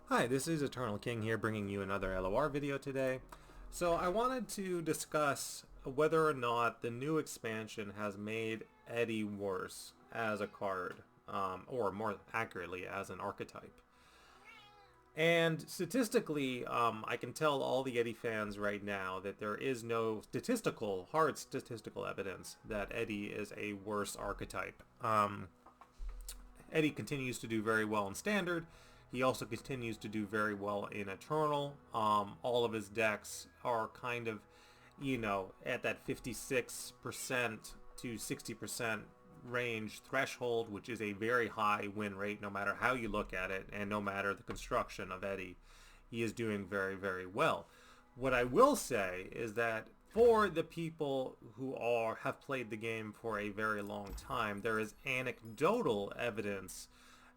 Hi, this is Eternal King here bringing you another LOR video today. So I wanted to discuss whether or not the new expansion has made Eddy worse as a card, or more accurately as an archetype. And statistically, I can tell all the Eddy fans right now that there is no hard statistical evidence that Eddy is a worse archetype. Eddy continues to do very well in Standard. He also continues to do very well in Eternal. All of his decks are kind of, at that 56% to 60% range threshold, which is a very high win rate no matter how you look at it and no matter the construction of Eddy. He is doing very, very well. What I will say is that for the people who have played the game for a very long time, there is anecdotal evidence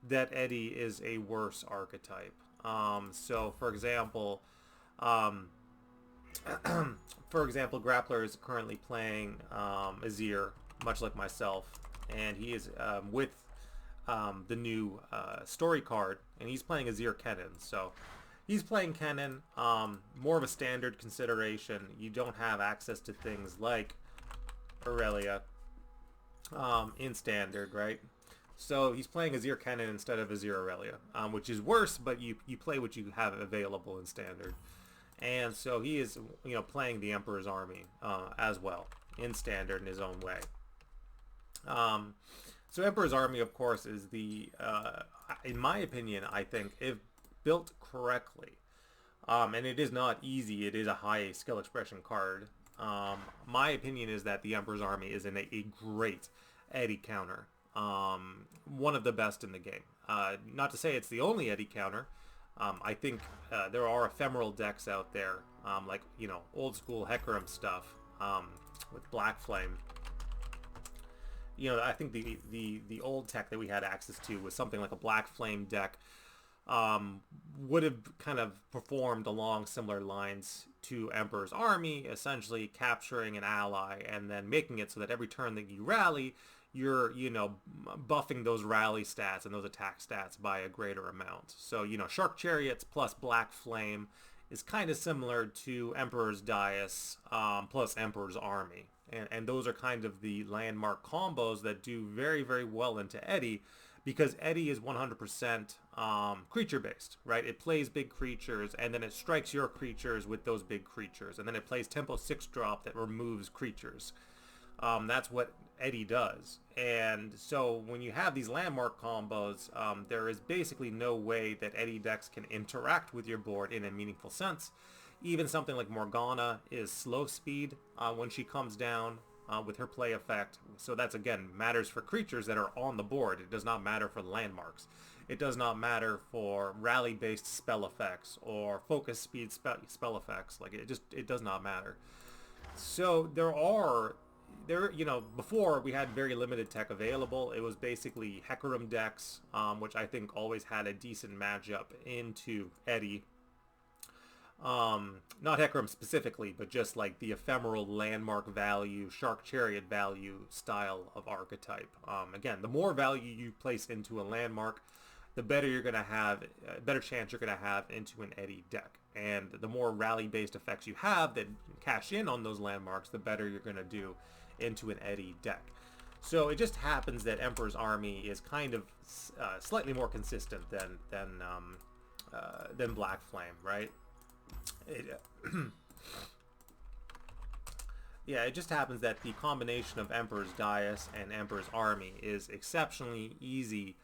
that Eddy is a worse archetype. So, for example, um, Grappler is currently playing Azir, much like myself, and he is with the new story card, and he's playing Azir Kennen. So he's playing Kennen, more of a standard consideration. You don't have access to things like Aurelia in standard, right? So he's playing Azir Kennen instead of Azir Aurelia, which is worse, but you play what you have available in standard. And so he is, playing the Emperor's Army as well in standard in his own way. So Emperor's Army, of course, is in my opinion, I think, if built correctly, and it is not easy, it is a high skill expression card. My opinion is that the Emperor's Army is a great Eddy counter. One of the best in the game. Not to say it's the only Eddy counter. I think there are ephemeral decks out there, like, old school Hecarim stuff with Black Flame. I think the old tech that we had access to was something like a Black Flame deck. Would have kind of performed along similar lines to Emperor's Army, essentially capturing an ally and then making it so that every turn that you rally, you're, buffing those rally stats and those attack stats by a greater amount. So, Shark Chariots plus Black Flame is kind of similar to Emperor's Dais plus Emperor's Army. And those are kind of the landmark combos that do very, very well into Eddy, because Eddy is 100% creature-based, right? It plays big creatures, and then it strikes your creatures with those big creatures, and then it plays tempo 6 drop that removes creatures. That's what Eddy does. And so when you have these landmark combos, there is basically no way that Eddy decks can interact with your board in a meaningful sense. Even something like Morgana is slow speed when she comes down with her play effect. So that's, again, matters for creatures that are on the board. It does not matter for landmarks. It does not matter for rally-based spell effects or focus speed spell effects. Like, it does not matter. So before we had very limited tech available. It was basically Hecarim decks, which I think always had a decent matchup into Eddy. Not Hecarim specifically, but just like the ephemeral landmark value, Shark Chariot value style of archetype. Again, the more value you place into a landmark, the better you're going to have, better chance you're going to have into an Eddy deck. And the more rally-based effects you have that cash in on those landmarks, the better you're going to do into an Eddy deck. So it just happens that Emperor's Army is kind of slightly more consistent than Black Flame, right? Yeah, it just happens that the combination of Emperor's Dais and Emperor's Army is exceptionally easy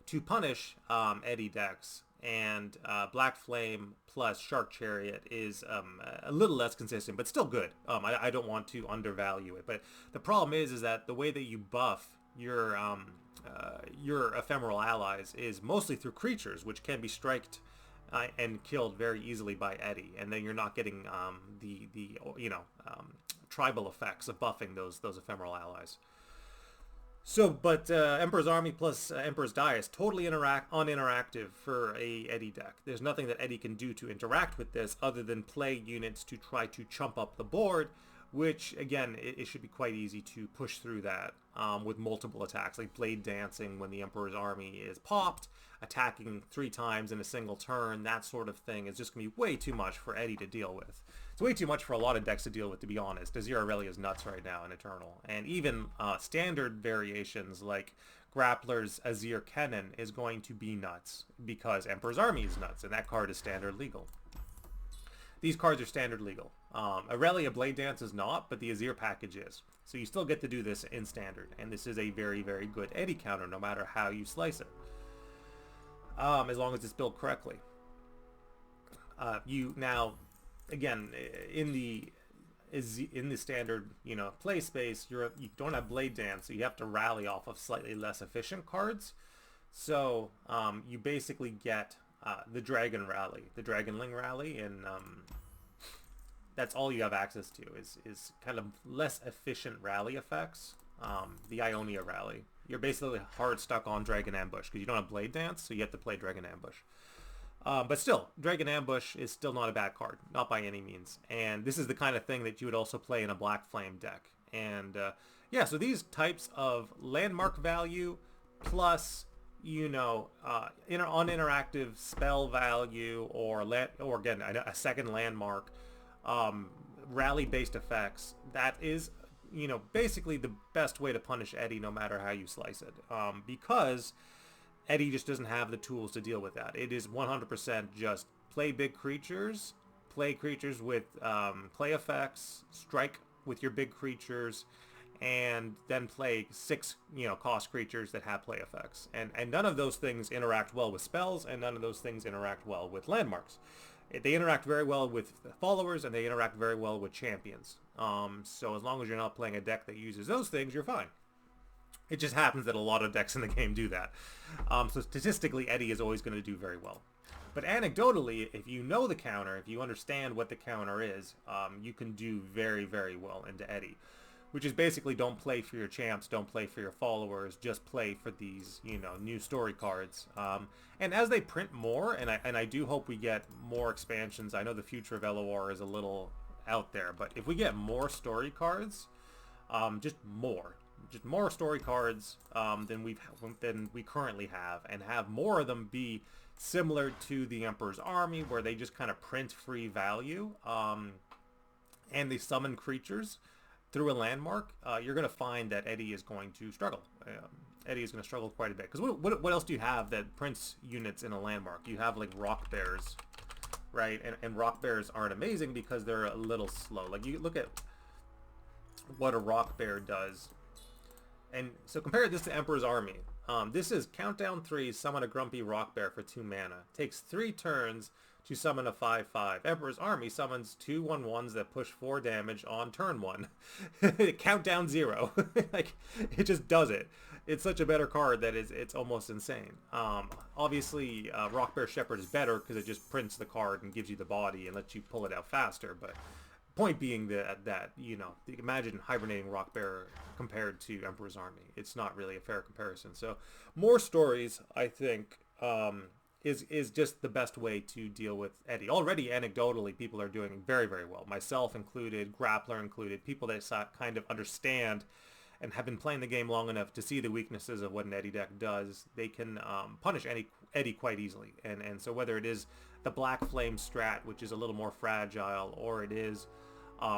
to punish Eddy decks, and Black Flame plus Shark Chariot is a little less consistent, but still good. I don't want to undervalue it, but the problem is that the way that you buff your ephemeral allies is mostly through creatures, which can be striked and killed very easily by Eddy, and then you're not getting the tribal effects of buffing those ephemeral allies. So, but Emperor's Army plus Emperor's Dais, totally uninteractive for a Eddy deck. There's nothing that Eddy can do to interact with this other than play units to try to chump up the board, which, again, it should be quite easy to push through that. with multiple attacks, like Blade Dancing when the Emperor's Army is popped, attacking 3 times in a single turn, that sort of thing is just going to be way too much for Eddy to deal with. It's way too much for a lot of decks to deal with, to be honest. Azir Aurelia is nuts right now in Eternal. And even standard variations like Grappler's Azir Kennen is going to be nuts because Emperor's Army is nuts, and that card is standard legal. These cards are standard legal. Aurelia Blade Dance is not, but the Azir package is. So you still get to do this in standard, and this is a very, very good Eddy counter no matter how you slice it. As long as it's built correctly. You now, again, in the standard, play space, you don't have Blade Dance, so you have to rally off of slightly less efficient cards. So you basically get the Dragon Rally, the Dragonling Rally, and that's all you have access to is kind of less efficient rally effects. The Ionia Rally. You're basically hard stuck on Dragon Ambush because you don't have Blade Dance, so you have to play Dragon Ambush. But still, Dragon Ambush is still not a bad card, not by any means. And this is the kind of thing that you would also play in a Black Flame deck. And yeah, so these types of landmark value plus, uninteractive spell value or again, a second landmark, rally-based effects, that is, basically the best way to punish Eddy no matter how you slice it. Because Eddy just doesn't have the tools to deal with that. It is 100% just play big creatures, play creatures with play effects, strike with your big creatures, and then play 6 cost creatures that have play effects. And none of those things interact well with spells, and none of those things interact well with landmarks. They interact very well with followers, and they interact very well with champions. So as long as you're not playing a deck that uses those things, you're fine. It just happens that a lot of decks in the game do that. So statistically, Eddy is always going to do very well. But anecdotally, if you know the counter, if you understand what the counter is, you can do very, very well into Eddy. Which is basically don't play for your champs, don't play for your followers, just play for these, new story cards. And as they print more, and I do hope we get more expansions. I know the future of LOR is a little out there, but if we get more story cards, just more story cards than we currently have, and have more of them be similar to the Emperor's Army, where they just kind of print free value, and they summon creatures through a landmark, you're going to find that Eddy is going to struggle. Eddy is going to struggle quite a bit. Because what else do you have that prints units in a landmark? You have like Rock Bears, right? And Rock Bears aren't amazing because they're a little slow. Like you look at what a Rock Bear does. And so compare this to Emperor's Army. This is countdown 3, summon a Grumpy Rock Bear for 2 mana. Takes 3 turns to summon a 5/5. Emperor's Army summons 2 1/1s that push 4 damage on turn 1. Countdown 0. Like, it just does it. It's such a better card that it's almost insane. Obviously, Rock Bear Shepherd is better because it just prints the card and gives you the body and lets you pull it out faster. But point being that imagine hibernating Rock Bear compared to Emperor's Army. It's not really a fair comparison. So more stories, I think, is just the best way to deal with Eddy. Already, anecdotally, people are doing very, very well. Myself included, Grappler included, people that kind of understand and have been playing the game long enough to see the weaknesses of what an Eddy deck does. They can punish Eddy quite easily. And so whether it is the Black Flame strat, which is a little more fragile, or it is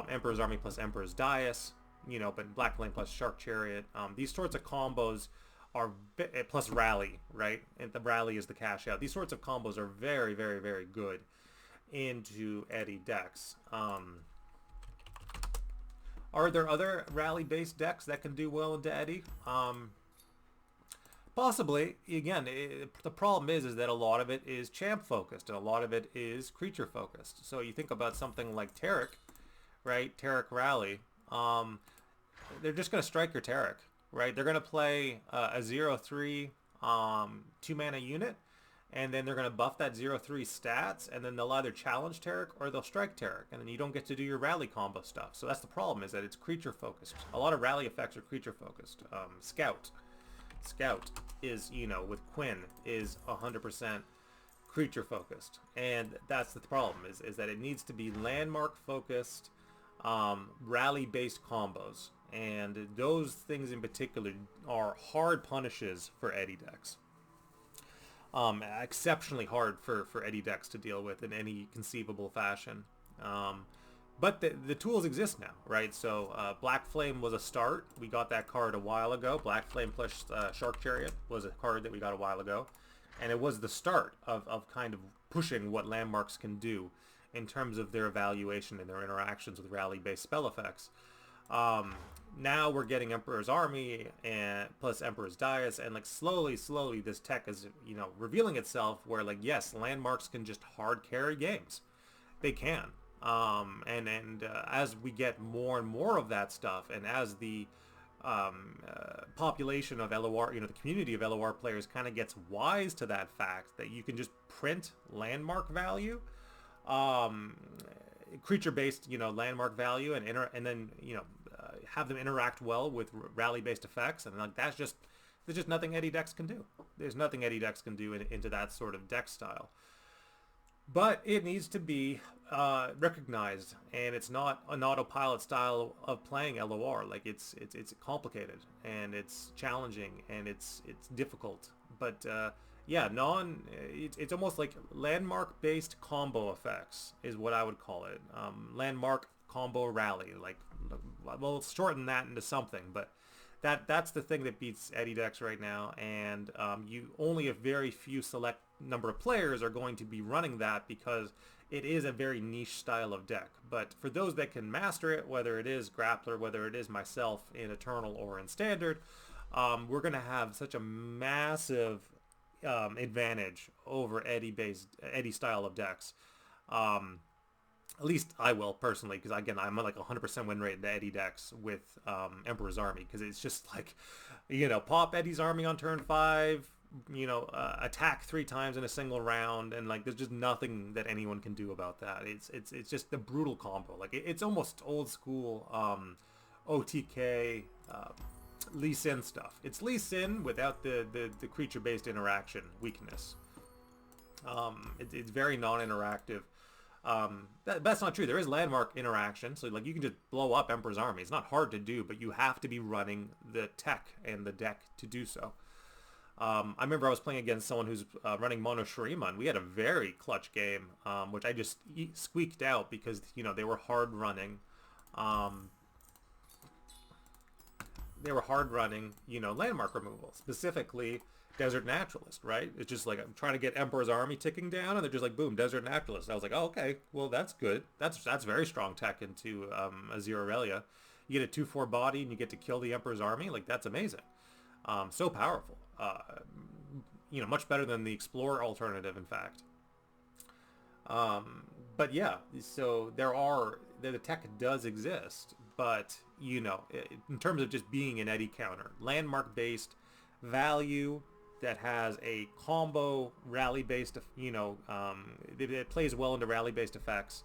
Emperor's Army plus Emperor's Dais, but Black Flame plus Shark Chariot, these sorts of combos are plus Rally, right? And the Rally is the cash out. These sorts of combos are very, very, very good into Eddy decks. Are there other Rally-based decks that can do well into Eddy? Possibly. Again, the problem is that a lot of it is champ-focused, and a lot of it is creature-focused. So you think about something like Taric, right? Taric Rally. They're just going to strike your Taric. Right, they're going to play a 0/3 2-mana unit, and then they're going to buff that 0/3 stats, and then they'll either challenge Taric or they'll strike Taric, and then you don't get to do your rally combo stuff. So that's the problem, is that it's creature focused. A lot of rally effects are creature focused. Scout is, with Quinn, is 100% creature focused, and that's the problem, is that it needs to be landmark focused, rally based combos. And those things in particular are hard punishes for Eddy decks. Exceptionally hard for Eddy decks to deal with in any conceivable fashion. But the tools exist now, right? So Black Flame was a start. We got that card a while ago. Black Flame plus Shark Chariot was a card that we got a while ago. And it was the start of kind of pushing what landmarks can do in terms of their evaluation and their interactions with rally-based spell effects. Now we're getting Emperor's Army and plus Emperor's Dais, and like slowly this tech is, you know, revealing itself where, like, yes, landmarks can just hard carry games. They can. As we get more and more of that stuff, and as the population of LOR, you know, the community of LOR players kind of gets wise to that fact that you can just print landmark value, creature-based, you know, landmark value, and then, you know, have them interact well with rally-based effects, and like there's just nothing Eddy decks can do. There's nothing Eddy decks can do into that sort of deck style. But it needs to be recognized, and it's not an autopilot style of playing LOR. Like it's complicated, and it's challenging, and it's difficult. But yeah, it's almost like landmark-based combo effects is what I would call it. Landmark combo rally, like, well, let's shorten that into something, but that's the thing that beats Eddy decks right now, and only a very few select number of players are going to be running that because it is a very niche style of deck. But for those that can master it, whether it is Grappler, whether it is myself in Eternal or in Standard, we're going to have such a massive advantage over Eddy style of decks. At least I will personally, because again, I'm at like 100% win rate in the Eddy decks with Emperor's Army, because it's just like, you know, pop Eddy's Army on turn 5, you know, attack 3 times in a single round, and like there's just nothing that anyone can do about that. It's just the brutal combo. Like it's almost old school OTK Lee Sin stuff. It's Lee Sin without the creature-based interaction weakness. It's very non-interactive. That's not true. There is landmark interaction, so like you can just blow up Emperor's Army. It's not hard to do, but you have to be running the tech and the deck to do so. I remember I was playing against someone who's running Mono Shurima, and we had a very clutch game, which I just squeaked out because, you know, they were hard running. You know, landmark removal, specifically Desert Naturalist, right? It's just like I'm trying to get Emperor's Army ticking down, and they're just like, boom, Desert Naturalist. I was like, oh, okay, well, that's good. That's very strong tech into Azir Aurelia. You get a 2/4 body, and you get to kill the Emperor's Army. Like, that's amazing. So powerful. You know, much better than the Explorer alternative, in fact. But yeah, so the tech does exist, but, you know, in terms of just being an Eddy counter, landmark-based value that has a combo rally-based, you know, it plays well into rally-based effects,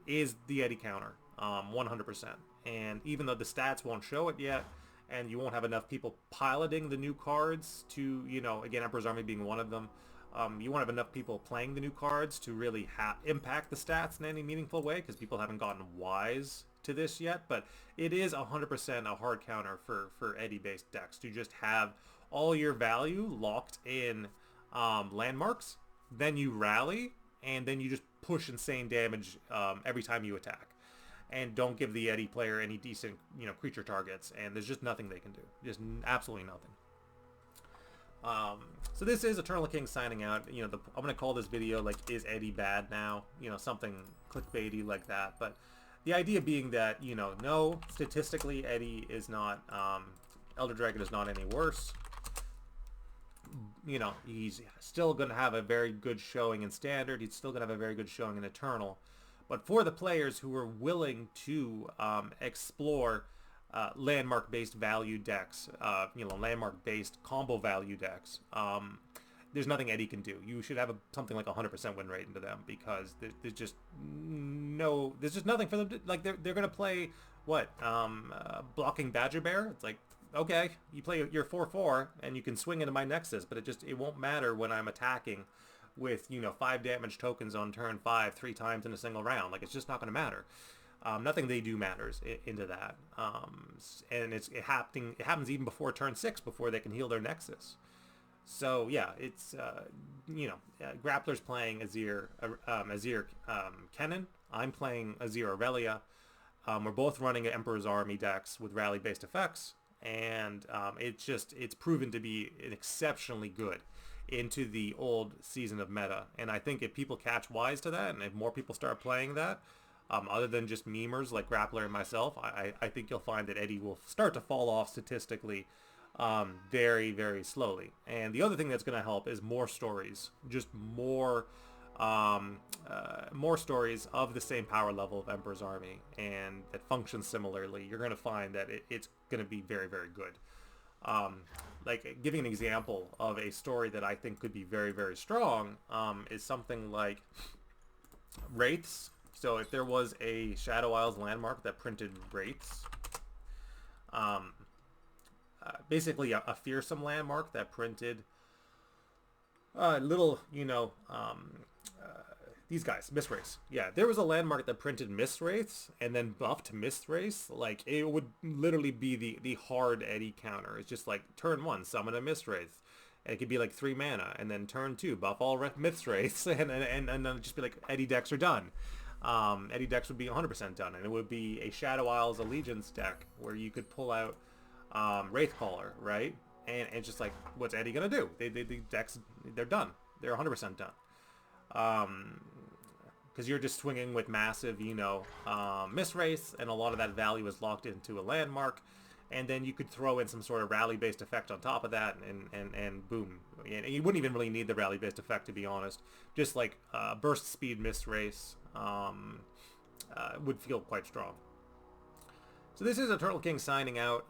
is the Eddy counter, 100%. And even though the stats won't show it yet, and you won't have enough people piloting the new cards to, you know, again, Emperor's Army being one of them, you won't have enough people playing the new cards to really impact the stats in any meaningful way, because people haven't gotten wise to this yet. But it is 100% a hard counter for Eddy-based decks to just have all your value locked in landmarks, then you rally, and then you just push insane damage every time you attack. And don't give the Eddy player any decent, you know, creature targets, and there's just nothing they can do. Just absolutely nothing. So this is Eternal King signing out. You know, I'm going to call this video, like, is Eddy bad now? You know, something clickbaity like that. But the idea being that, you know, no, statistically, Eddy is not, Elder Dragon is not any worse. You know, he's still going to have a very good showing in Standard. He's still going to have a very good showing in Eternal. But for the players who are willing to explore landmark-based value decks, you know, landmark-based combo value decks, there's nothing Eddy can do. You should have something like 100% win rate into them, because there's just nothing for them to, like, they're going to play, what, blocking Badger Bear? It's like, okay, you play your 4/4 and you can swing into my Nexus, but it won't matter when I'm attacking with, you know, 5 damage tokens on turn 5 3 times in a single round. Like, it's just not going to matter. Nothing they do matters into that, and it happens even before turn 6, before they can heal their Nexus. So yeah, it's Grappler's playing Kennen. I'm playing Azir Aurelia. We're both running Emperor's Army decks with rally based effects, and it's proven to be an exceptionally good into the old season of meta. And I think if people catch wise to that, and if more people start playing that, other than just memers like Grappler and myself, I think you'll find that Eddy will start to fall off statistically very, very slowly. And the other thing that's going to help is more stories, just more stories of the same power level of Emperor's Army, and that function similarly. You're going to find that it's going to be very, very good. Like giving an example of a story that I think could be very, very strong is something like Wraiths. So if there was a Shadow Isles landmark that printed Wraiths, basically a fearsome landmark that printed these guys, Mist Wraiths. Yeah, there was a landmark that printed Mist Wraiths and then buffed Mist Wraiths. Like, it would literally be the hard Eddy counter. It's just like, turn 1, summon a Mist Wraith. And it could be like 3 mana. And then turn 2, buff all Mist Wraiths. And then just be like, Eddy decks are done. Eddy decks would be 100% done. And it would be a Shadow Isles Allegiance deck where you could pull out Wraithcaller, right? And it's just like, what's Eddy gonna do? The decks, they're done. They're 100% done. Because you're just swinging with massive, Mist Wraiths, and a lot of that value is locked into a landmark, and then you could throw in some sort of rally-based effect on top of that, and boom. And you wouldn't even really need the rally-based effect, to be honest. Just like burst speed Mist Wraiths would feel quite strong. So this is Eternal King signing out.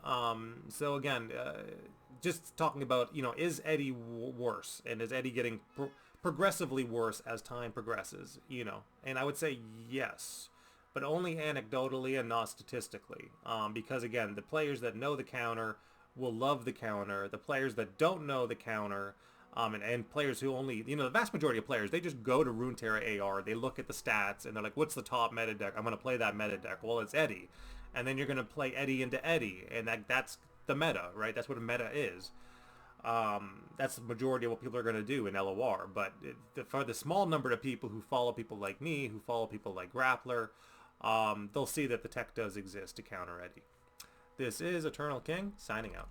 So again, just talking about, is Eddy worse? And is Eddy getting progressively worse as time progresses? And I would say yes, but only anecdotally and not statistically. Because again, the players that know the counter will love the counter. The players that don't know the counter, and players who only, the vast majority of players, they just go to Runeterra AR, they look at the stats, and they're like, what's the top meta deck? I'm going to play that meta deck. Well, it's Eddy. And then you're going to play Eddy into Eddy, and that's the meta, right? That's what a meta is. That's the majority of what people are going to do in LOR. But for the small number of people who follow people like me, who follow people like Grappler, they'll see that the tech does exist to counter Eddy. This is Eternal King, signing out.